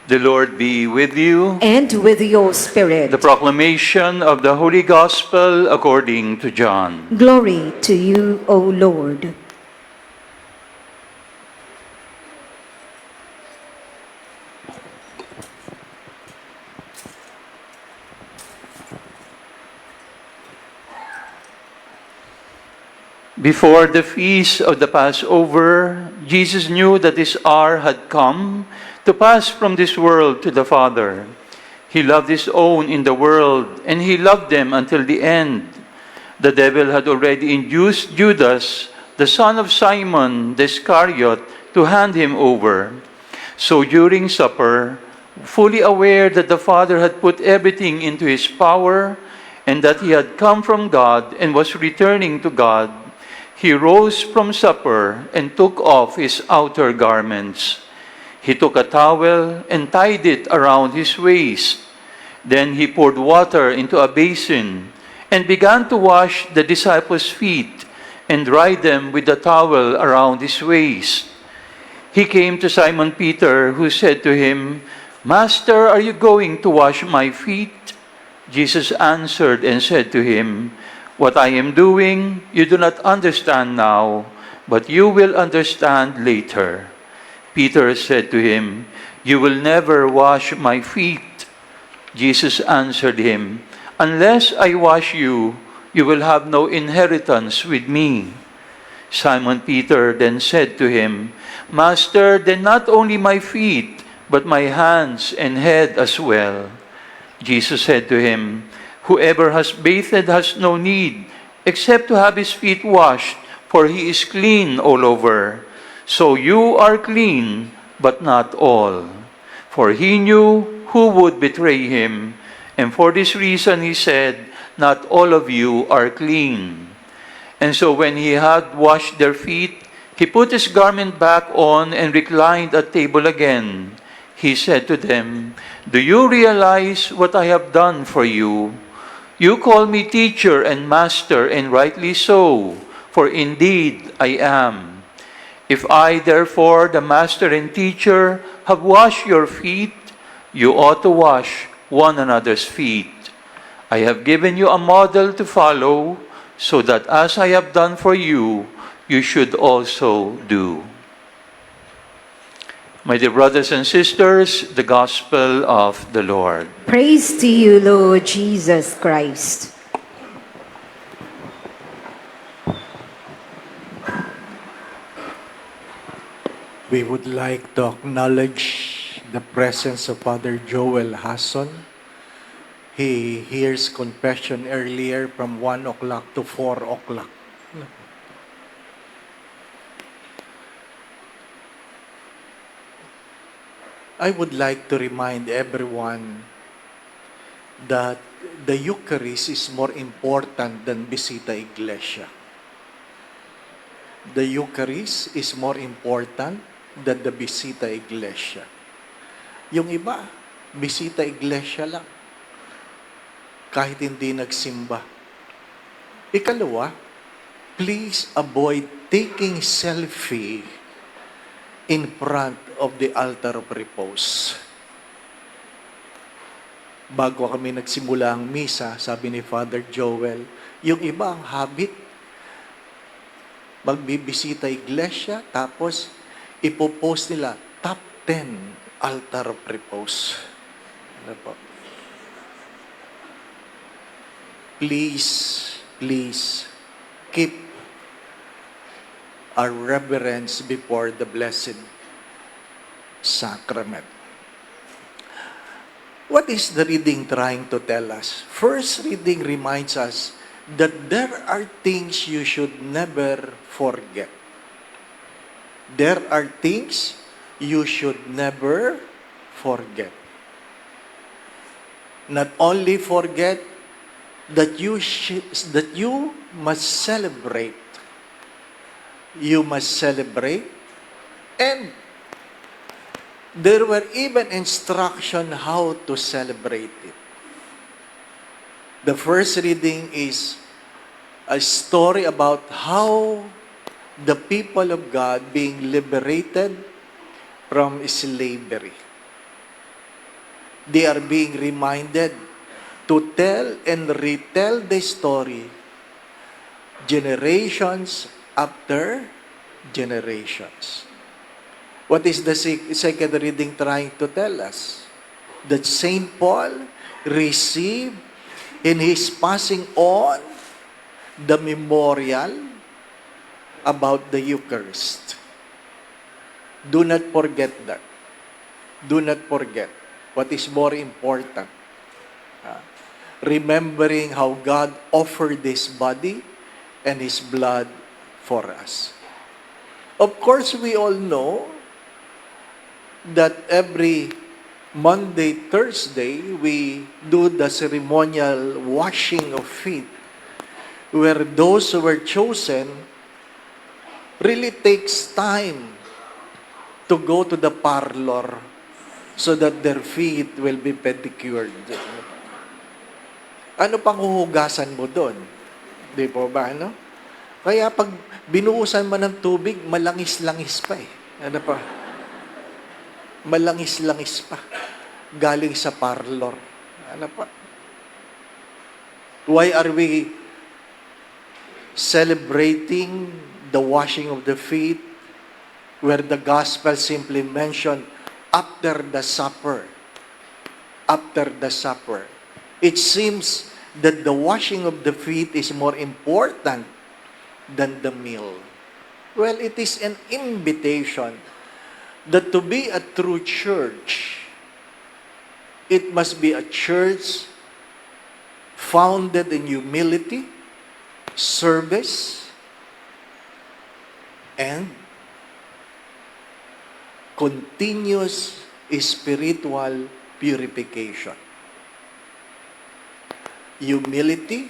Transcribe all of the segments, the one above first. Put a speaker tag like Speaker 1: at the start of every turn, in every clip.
Speaker 1: The Lord be with you.
Speaker 2: And with your spirit.
Speaker 1: The proclamation of the Holy Gospel according to John.
Speaker 2: Glory to you, O Lord.
Speaker 1: Before the feast of the Passover, Jesus knew that his hour had come to pass from this world to the Father. He loved his own in the world, and he loved them until the end. The devil had already induced Judas, the son of Simon the Iscariot, to hand him over. So during supper, fully aware that the Father had put everything into his power, and that he had come from God and was returning to God, he rose from supper and took off his outer garments. He took a towel and tied it around his waist. Then he poured water into a basin and began to wash the disciples' feet and dry them with the towel around his waist. He came to Simon Peter, who said to him, "Master, are you going to wash my feet?" Jesus answered and said to him, "What I am doing, you do not understand now, but you will understand later." Peter said to him, "You will never wash my feet." Jesus answered him, "Unless I wash you, you will have no inheritance with me." Simon Peter then said to him, "Master, then not only my feet, but my hands and head as well." Jesus said to him, "Whoever has bathed has no need, except to have his feet washed, for he is clean all over. So you are clean, but not all." For he knew who would betray him, and for this reason he said, "Not all of you are clean." And so when he had washed their feet, he put his garment back on and reclined at table again. He said to them, "Do you realize what I have done for you? You call me teacher and master, and rightly so, for indeed I am. If I, therefore, the master and teacher, have washed your feet, you ought to wash one another's feet. I have given you a model to follow, so that as I have done for you, you should also do." My dear brothers and sisters, the Gospel of the Lord.
Speaker 2: Praise to you, Lord Jesus Christ.
Speaker 3: We would like to acknowledge the presence of Father Joel Hasson. He hears confession earlier from 1 o'clock to 4 o'clock. I would like to remind everyone that the Eucharist is more important than Visita Iglesia. The Eucharist is more important than the Visita Iglesia. Yung iba, Visita Iglesia lang. Kahit hindi nagsimba. Ikalawa, please avoid taking selfie in front of the altar of repose. Bago kami nagsimula ang misa, sabi ni Father Joel, yung iba ang habit, magbibisita iglesia, tapos ipopost nila, top 10 altar of repose. Ano po? Please, keep our reverence before the Blessed Sacrament. What is the reading trying to tell us? First reading reminds us that there are things you should never forget. There are things you should never forget. Not only forget that you must celebrate. You must celebrate, and there were even instruction how to celebrate it. The first reading is a story about how the people of God being liberated from slavery. They are being reminded to tell and retell the story generations after generations. What is the second reading trying to tell us? That St. Paul received in his passing on the memorial about the Eucharist. Do not forget that. Do not forget what is more important. Remembering how God offered His body and His blood for us. Of course, we all know that every Monday, Thursday, we do the ceremonial washing of feet, where those who were chosen really takes time to go to the parlor so that their feet will be pedicured. Ano pang huhugasan mo doon? Di po ba, ano? Kaya pag binuhusan mo ng tubig, malangis-langis pa eh. Ano pa? Malangis-langis pa. Galing sa parlor. Ano pa? Why are we celebrating the washing of the feet where the gospel simply mentioned after the supper? After the supper. It seems that the washing of the feet is more important than the meal. Well, it is an invitation that to be a true church, it must be a church founded in humility, service, and continuous spiritual purification. Humility,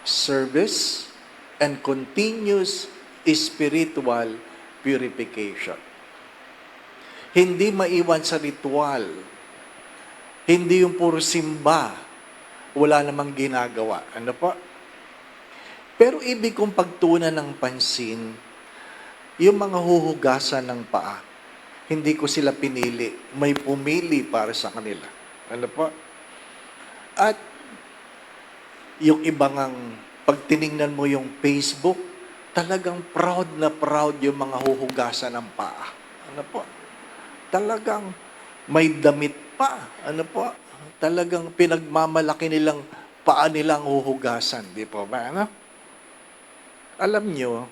Speaker 3: service, and continuous spiritual purification. Hindi maiwan sa ritual. Hindi yung puro simba. Wala namang ginagawa. Ano po? Pero ibig kong pagtuunan ng pansin, yung mga huhugasan ng paa, hindi ko sila pinili. May pumili para sa kanila. Ano po? At yung ibang pag tiningnan mo yung Facebook, talagang proud na proud yung mga huhugasan ng paa. Ano po? Talagang may damit pa. Ano po? Talagang pinagmamalaki nilang paa nilang huhugasan. Di po ba? Ano? Alam nyo,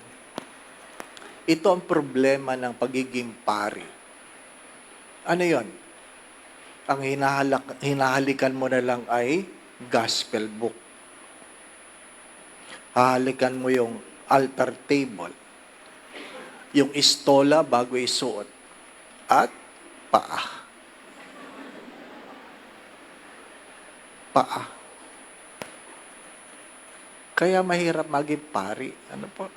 Speaker 3: ito ang problema ng pagiging pari. Ano yon? Ang hinahalikan mo na lang ay gospel book. Hahalikan mo yung altar table, yung istola bago isuot, at paa. Paa. Kaya mahirap maging pari. Ano po?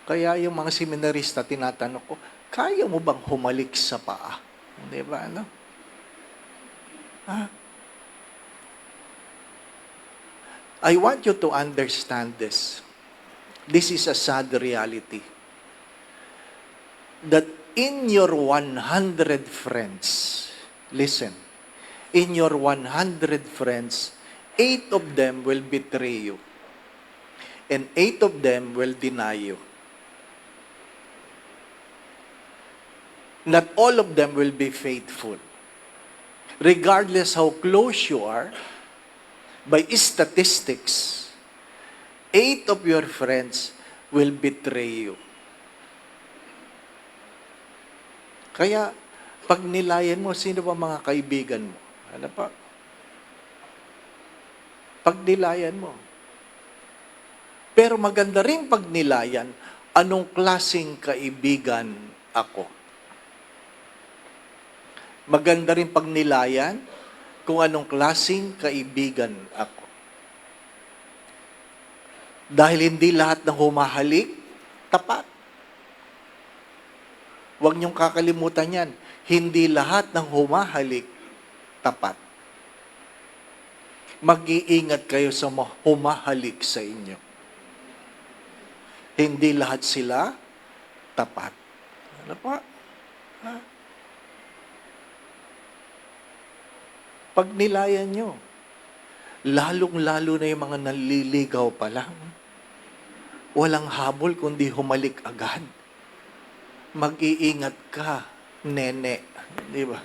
Speaker 3: Kaya yung mga seminarista, tinatanong ko, kaya mo bang humalik sa paa? Di ba, ano? I want you to understand this. This is a sad reality. That in your 100 friends, listen, in your 100 friends, 8 of them will betray you. And 8 of them will deny you. Not all of them will be faithful. Regardless how close you are, by statistics, 8 of your friends will betray you. Kaya, pag nilayan mo, sino ba mga kaibigan mo? Ano pa? Pag nilayan mo. Pero maganda rin pag nilayan, anong klaseng kaibigan ako? Maganda rin pag nilayan, kung anong klaseng kaibigan ako. Dahil hindi lahat ng humahalik, tapat. Huwag niyong kakalimutan yan. Hindi lahat ng humahalik, tapat. Mag-iingat kayo sa humahalik sa inyo. Hindi lahat sila, tapat. Ano pa? Pag nilayan nyo, lalong-lalo na yung mga naliligaw pa lang, walang habol kundi humalik agad. Mag-iingat ka, nene. Di ba?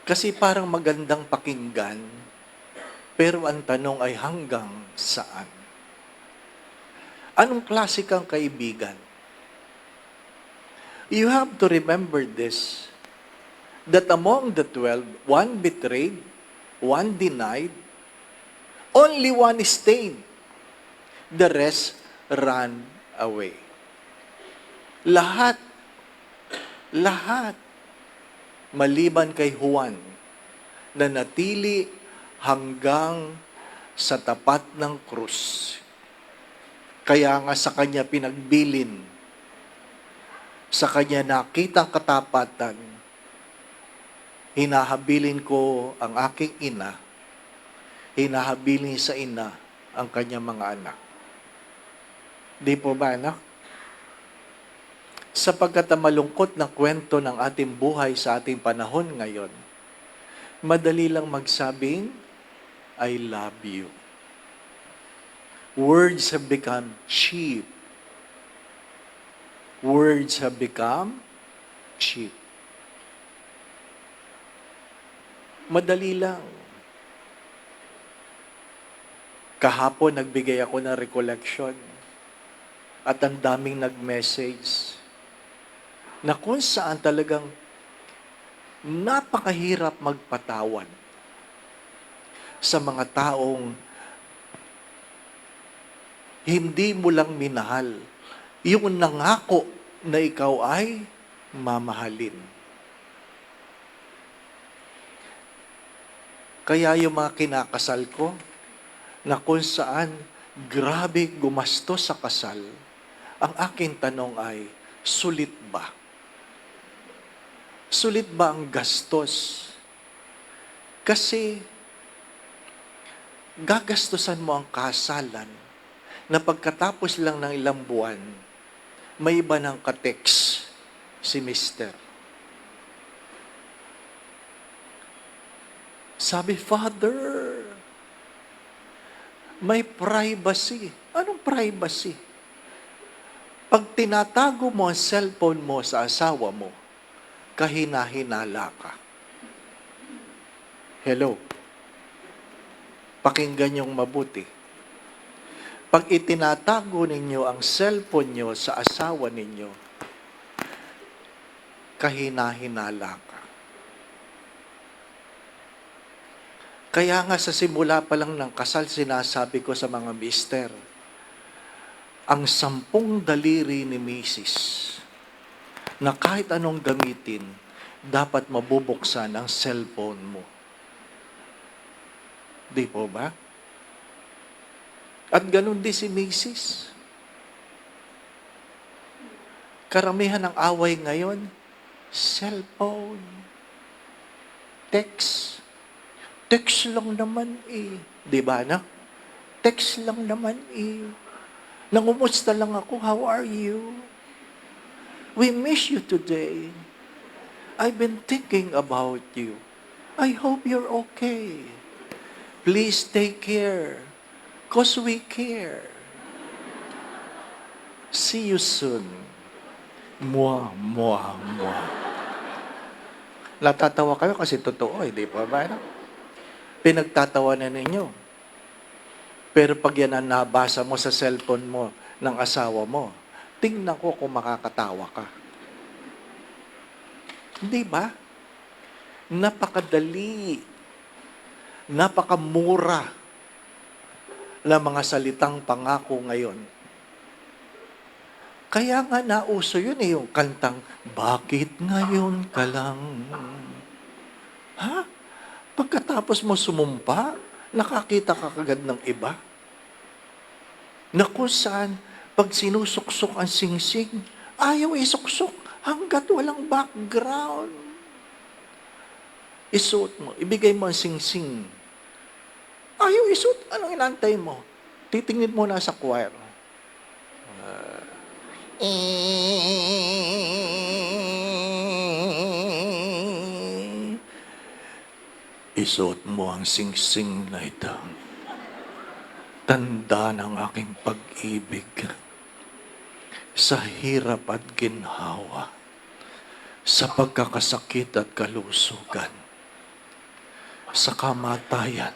Speaker 3: Kasi parang magandang pakinggan, pero ang tanong ay hanggang saan? Anong klase kang kaibigan? You have to remember this, that among the 12, one betrayed, one denied, only one stayed. The rest ran away. Lahat, maliban kay Juan, na natili hanggang sa tapat ng krus. Kaya nga sa kanya pinagbilin, sa kanya nakitang katapatan, hinahabilin ko ang aking ina, hinahabilin sa ina ang kanyang mga anak. Di po ba, anak? Sapagkat ang malungkot na kwento ng ating buhay sa ating panahon ngayon, madali lang magsabing, I love you. Words have become cheap. Words have become cheap. Madali lang. Kahapon, nagbigay ako ng recollection at ang daming nag-message na kung saan talagang napakahirap magpatawad sa mga taong hindi mo lang minahal. Yung nangako na ikaw ay mamahalin. Kaya yung mga kinakasal ko, na kung saan grabe gumasto sa kasal, ang aking tanong ay, sulit ba? Sulit ba ang gastos? Kasi, gagastusan mo ang kasalan na pagkatapos lang ng ilang buwan, may iba ng ka-text si Mister. Sabi, Father, may privacy. Anong privacy? Pag tinatago mo ang cellphone mo sa asawa mo, kahina-hinala ka. Hello? Pakinggan yung mabuti. Pag itinatago ninyo ang cellphone nyo sa asawa ninyo, kahina-hinala ka. Kaya nga sa simula pa lang ng kasal, sinasabi ko sa mga mister, ang 10 daliri ni Mrs. na kahit anong gamitin, dapat mabubuksan ang cellphone mo. Di po ba? At ganun din si Mrs. Karamihan ng away ngayon, cellphone, text. Text lang naman eh. Di ba na? Text lang naman eh. Nangumusta lang ako, how are you? We miss you today. I've been thinking about you. I hope you're okay. Please take care. 'Cause we care. See you soon. Mwah, mwah, mwah. Natatawa kayo kasi totoo, di ba ba? Pinagtatawanan ninyo. Pero pag yan ang nabasa mo sa cellphone mo ng asawa mo, tingnan ko kung makakatawa ka. Di ba? Napakadali. Napakamura na mga salitang pangako ngayon. Kaya nga nauso yun yung kantang, bakit ngayon ka lang? Ha? Pagkatapos mo sumumpa, nakakita ka kagad ng iba? Na kung saan, pag sinusuksok ang singsing, ayaw isuksok hanggat walang background. Isuot mo, ibigay mo ang singsing. Ayaw isuot, anong inantay mo? Titingin mo na sa choir. Isuot mo ang singsing na ito. Tanda ng aking pag-ibig sa hirap at ginhawa, sa pagkakasakit at kalusugan, sa kamatayan,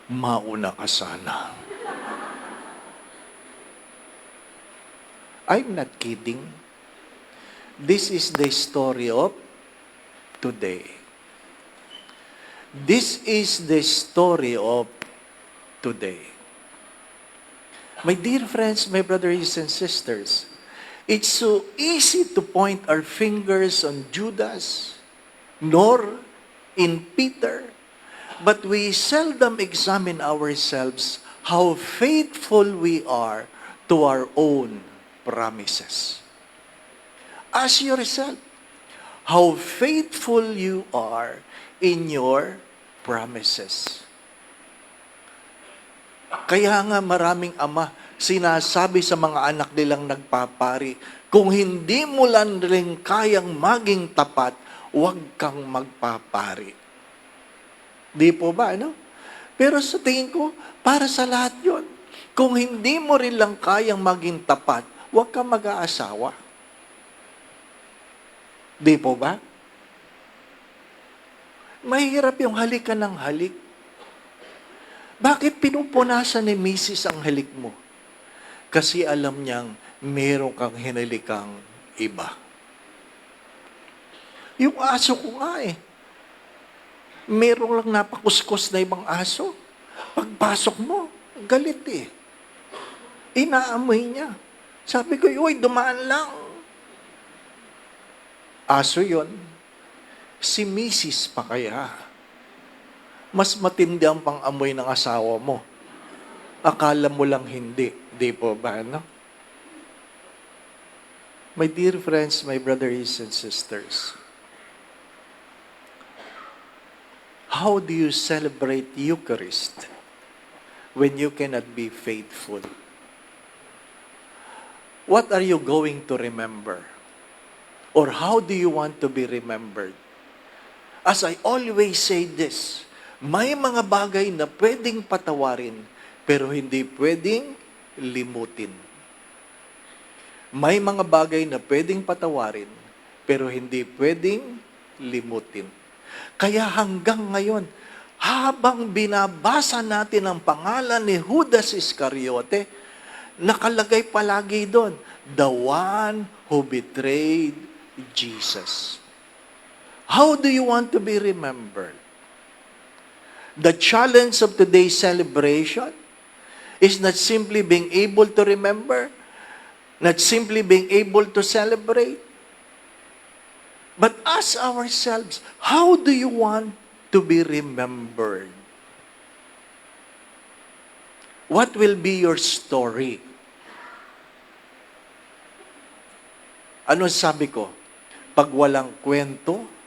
Speaker 3: mauna ka sana. I'm not kidding. This is the story of today. This is the story of today. My dear friends, my brothers and sisters, it's so easy to point our fingers on Judas, nor in Peter, but we seldom examine ourselves how faithful we are to our own promises. Ask yourself how faithful you are in your promises. Kaya nga maraming ama sinasabi sa mga anak nilang nagpapari, kung hindi mo lang rin kayang maging tapat, huwag kang magpapari. Di po ba, ano? Pero sa tingin ko, para sa lahat yon. Kung hindi mo rin lang kayang maging tapat, huwag kang mag-aasawa. Di po ba? Mahirap yung halik ka ng halik. Bakit pinupunasan ni Mrs. ang halik mo? Kasi alam niyang meron kang hinalikang iba. Yung aso ko nga meron lang napakuskus na ibang aso. Pagpasok mo, galit Inaamoy niya. Sabi ko, uy, dumaan lang. Aso yon. Si Mrs. pa kaya. Mas matindi ang pang-amoy ng asawa mo. Akala mo lang hindi. Di po ba, no? My dear friends, my brothers and sisters, how do you celebrate Eucharist when you cannot be faithful? What are you going to remember? Or how do you want to be remembered? As I always say this, may mga bagay na pwedeng patawarin, pero hindi pwedeng limutin. May mga bagay na pwedeng patawarin, pero hindi pwedeng limutin. Kaya hanggang ngayon, habang binabasa natin ang pangalan ni Judas Iscariote, nakalagay palagi doon, the one who betrayed Jesus. How do you want to be remembered? The challenge of today's celebration is not simply being able to remember, not simply being able to celebrate, but ask ourselves, how do you want to be remembered? What will be your story? Ano sabi ko? Pag walang kwento,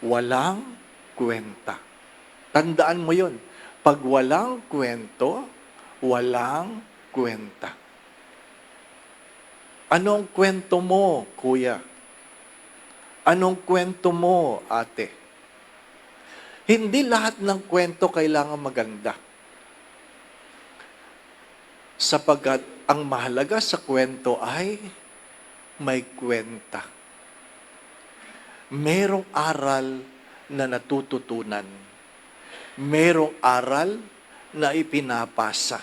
Speaker 3: walang kwenta. Tandaan mo yun. Pag walang kwento, walang kwenta. Anong kwento mo, kuya? Anong kwento mo, ate? Hindi lahat ng kwento kailangan maganda. Sapagkat ang mahalaga sa kwento ay may kwenta. Merong aral na natututunan. Merong aral na ipinapasa.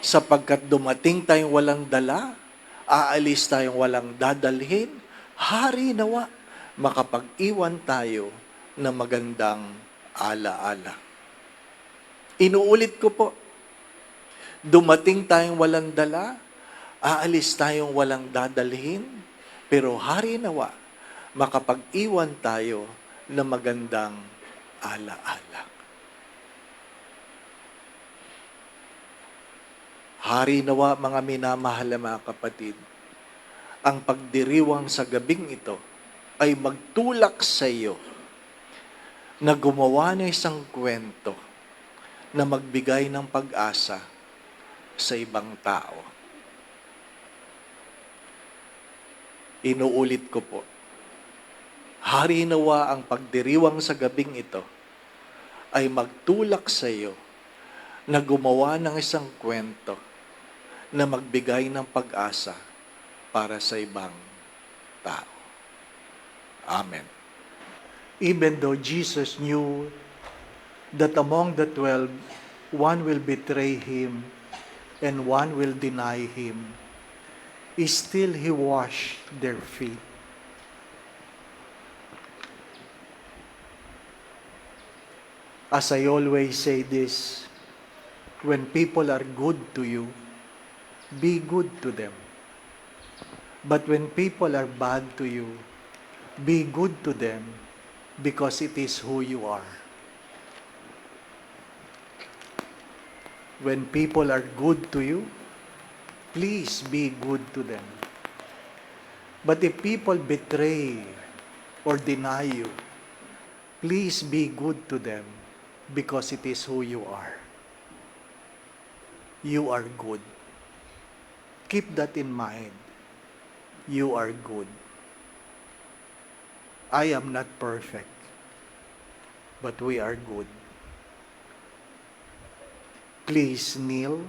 Speaker 3: Sapagkat dumating tayong walang dala, aalis tayong walang dadalhin, hari nawa, makapag-iwan tayo ng magandang alaala. Inuulit ko po, dumating tayong walang dala, aalis tayong walang dadalhin, pero hari nawa, makapag-iwan tayo ng magandang alaala. Hari nawa, mga minamahal na mga kapatid, ang pagdiriwang sa gabing ito ay magtulak sa iyo na gumawa ng isang kwento na magbigay ng pag-asa sa ibang tao. Inuulit ko po, Hari nawa ang pagdiriwang sa gabing ito ay magtulak sa iyo na gumawa ng isang kwento na magbigay ng pag-asa para sa ibang tao. Amen. Even though Jesus knew that among the 12, one will betray him and one will deny him, still he washed their feet. As I always say this, when people are good to you, be good to them. But when people are bad to you, be good to them because it is who you are. When people are good to you, please be good to them. But if people betray or deny you, please be good to them because it is who you are. You are good. Keep that in mind. You are good. I am not perfect, but we are good. Please kneel